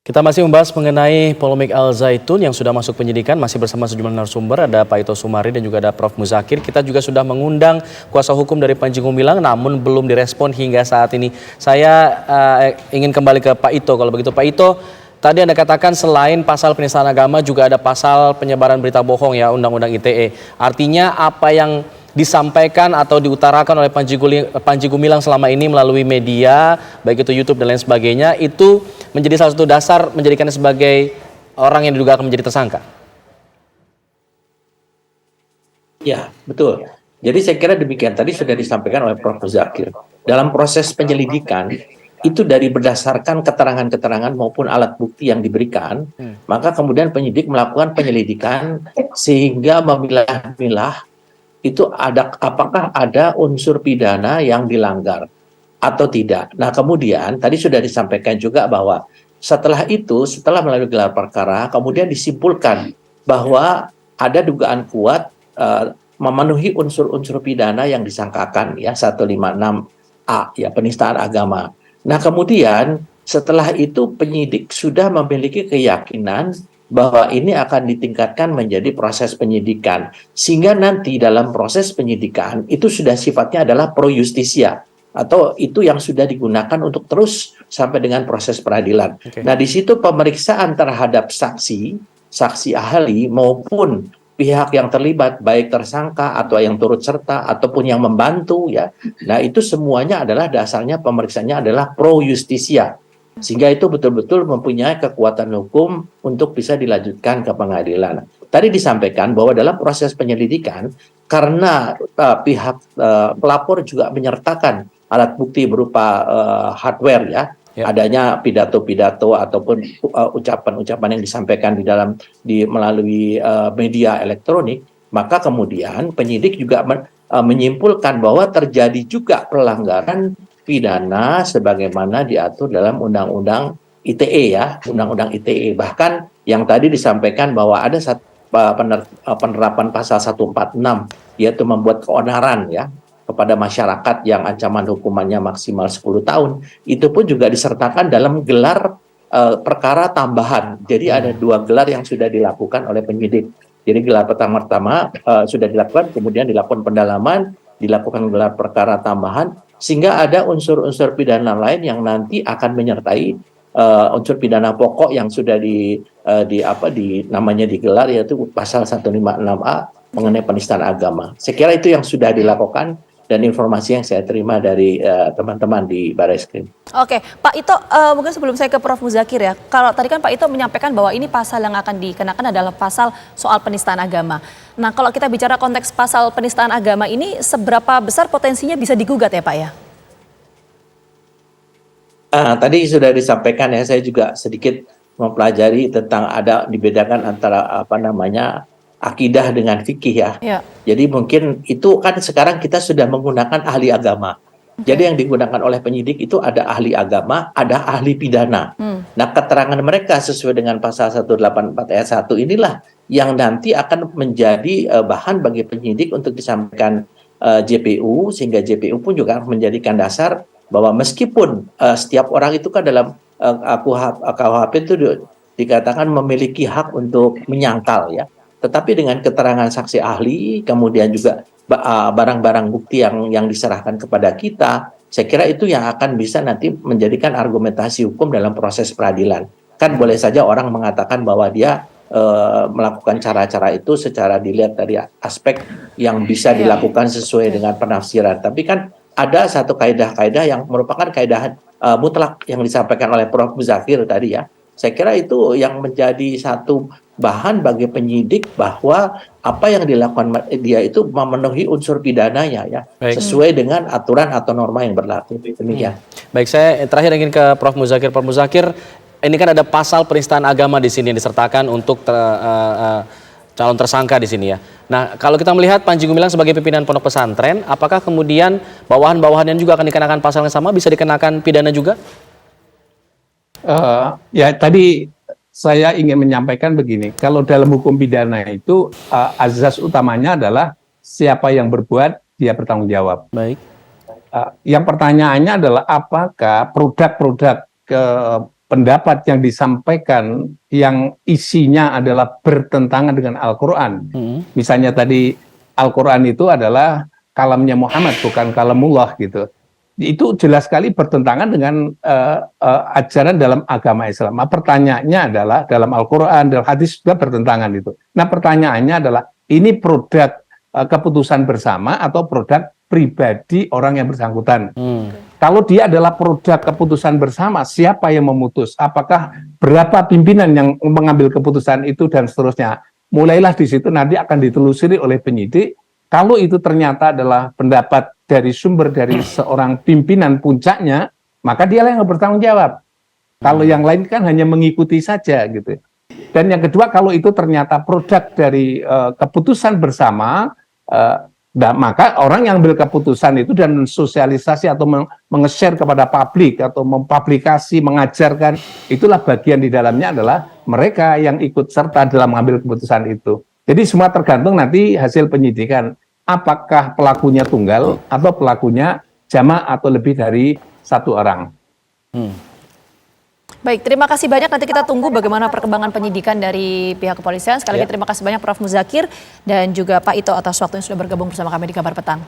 Kita masih membahas mengenai polemik Al Zaitun yang sudah masuk penyidikan, masih bersama sejumlah narasumber, ada Pak Ito Sumari dan juga ada Prof. Muzakir. Kita juga sudah mengundang kuasa hukum dari Panji Gumilang, namun belum direspon hingga saat ini. Saya ingin kembali ke Pak Ito, kalau begitu Pak Ito, tadi Anda katakan selain pasal penistaan agama juga ada pasal penyebaran berita bohong ya, Undang-Undang ITE. Artinya apa yang disampaikan atau diutarakan oleh Panji Gumilang selama ini melalui media, baik itu YouTube dan lain sebagainya, itu menjadi salah satu dasar menjadikannya sebagai orang yang diduga akan menjadi tersangka. Ya, betul. Jadi saya kira demikian, tadi sudah disampaikan oleh Prof. Zakir. Dalam proses penyelidikan, itu dari berdasarkan keterangan-keterangan maupun alat bukti yang diberikan, maka kemudian penyidik melakukan penyelidikan sehingga memilah-milah itu apakah ada unsur pidana yang dilanggar atau tidak. Nah, kemudian tadi sudah disampaikan juga bahwa setelah melalui gelar perkara, kemudian disimpulkan bahwa ada dugaan kuat memenuhi unsur-unsur pidana yang disangkakan ya 156A ya, penistaan agama. Nah, kemudian setelah itu penyidik sudah memiliki keyakinan bahwa ini akan ditingkatkan menjadi proses penyidikan, sehingga nanti dalam proses penyidikan itu sudah sifatnya adalah pro justisia, atau itu yang sudah digunakan untuk terus sampai dengan proses peradilan. Nah, di situ pemeriksaan terhadap saksi ahli maupun pihak yang terlibat, baik tersangka atau yang turut serta ataupun yang membantu ya. Nah, itu semuanya adalah dasarnya pemeriksaannya adalah pro justisia. Sehingga itu betul-betul mempunyai kekuatan hukum untuk bisa dilanjutkan ke pengadilan. Tadi disampaikan bahwa dalam proses penyelidikan, karena pihak pelapor juga menyertakan alat bukti berupa hardware ya, adanya pidato-pidato ataupun ucapan-ucapan yang disampaikan melalui media elektronik, maka kemudian penyidik juga menyimpulkan bahwa terjadi juga pelanggaran pidana sebagaimana diatur dalam Undang-Undang ITE ya, Undang-Undang ITE. Bahkan yang tadi disampaikan bahwa ada penerapan pasal 146 yaitu membuat keonaran ya kepada masyarakat yang ancaman hukumannya maksimal 10 tahun. Itu pun juga disertakan dalam gelar perkara tambahan. Jadi ada 2 gelar yang sudah dilakukan oleh penyidik. Jadi gelar pertama sudah dilakukan, kemudian dilakukan pendalaman, dilakukan gelar perkara tambahan, sehingga ada unsur-unsur pidana lain yang nanti akan menyertai unsur pidana pokok yang sudah namanya digelar, yaitu pasal 156A mengenai penistaan agama. Saya kira itu yang sudah dilakukan dan informasi yang saya terima dari teman-teman di Barreskrim. Oke, Pak Ito, mungkin sebelum saya ke Prof. Muzakir ya, kalau tadi kan Pak Ito menyampaikan bahwa ini pasal yang akan dikenakan adalah pasal soal penistaan agama. Nah, kalau kita bicara konteks pasal penistaan agama ini, seberapa besar potensinya bisa digugat ya Pak ya? Tadi sudah disampaikan ya, saya juga sedikit mempelajari tentang ada dibedakan antara akidah dengan fikih ya. Jadi mungkin itu kan sekarang kita sudah menggunakan ahli agama. Jadi yang digunakan oleh penyidik itu ada ahli agama, ada ahli pidana. Nah, keterangan mereka sesuai dengan pasal 184 ayat 1 inilah yang nanti akan menjadi bahan bagi penyidik untuk disampaikan JPU, sehingga JPU pun juga menjadikan dasar bahwa meskipun setiap orang itu kan dalam KUHP itu dikatakan memiliki hak untuk menyangkal ya. Tetapi dengan keterangan saksi ahli, kemudian juga barang-barang bukti yang diserahkan kepada kita, saya kira itu yang akan bisa nanti menjadikan argumentasi hukum dalam proses peradilan. Kan boleh saja orang mengatakan bahwa dia melakukan cara-cara itu secara dilihat dari aspek yang bisa dilakukan sesuai dengan penafsiran. Tapi kan ada satu kaidah-kaidah yang merupakan kaidah mutlak yang disampaikan oleh Prof. Muzakir tadi ya. Saya kira itu yang menjadi satu bahan bagi penyidik bahwa apa yang dilakukan dia itu memenuhi unsur pidananya ya, sesuai dengan aturan atau norma yang berlaku. Demikian. Baik, saya terakhir ingin ke Prof. Muzakir. Prof. Muzakir, ini kan ada pasal penistaan agama di sini yang disertakan untuk calon tersangka di sini ya. Nah, kalau kita melihat Panji Gumilang sebagai pimpinan pondok pesantren, apakah kemudian bawahan-bawahan yang juga akan dikenakan pasal yang sama bisa dikenakan pidana juga? Ya, tadi saya ingin menyampaikan begini, kalau dalam hukum pidana itu azas utamanya adalah siapa yang berbuat, dia bertanggung jawab. Baik. Yang pertanyaannya adalah apakah produk-produk pendapat yang disampaikan yang isinya adalah bertentangan dengan Al-Quran. Misalnya tadi Al-Quran itu adalah kalamnya Muhammad, bukan kalamullah gitu. Itu jelas sekali bertentangan dengan ajaran dalam agama Islam. Nah, pertanyaannya adalah dalam Al-Quran, dalam hadis juga bertentangan itu. Nah, pertanyaannya adalah ini produk keputusan bersama atau produk pribadi orang yang bersangkutan. Kalau dia adalah produk keputusan bersama, siapa yang memutus? Apakah berapa pimpinan yang mengambil keputusan itu dan seterusnya? Mulailah di situ nanti akan ditelusuri oleh penyidik. Kalau itu ternyata adalah pendapat dari sumber dari seorang pimpinan puncaknya, maka dialah yang bertanggung jawab. Kalau yang lain kan hanya mengikuti saja gitu. Dan yang kedua, kalau itu ternyata produk dari keputusan bersama, maka orang yang ambil keputusan itu dan sosialisasi atau menge-share kepada publik atau mempublikasi, mengajarkan, itulah bagian di dalamnya adalah mereka yang ikut serta dalam mengambil keputusan itu. Jadi semua tergantung nanti hasil penyidikan. Apakah pelakunya tunggal atau pelakunya jamaah atau lebih dari satu orang. Baik, terima kasih banyak. Nanti kita tunggu bagaimana perkembangan penyidikan dari pihak kepolisian. Sekali lagi terima kasih banyak Prof. Muzakir dan juga Pak Ito atas waktu yang sudah bergabung bersama kami di Kabar Petang.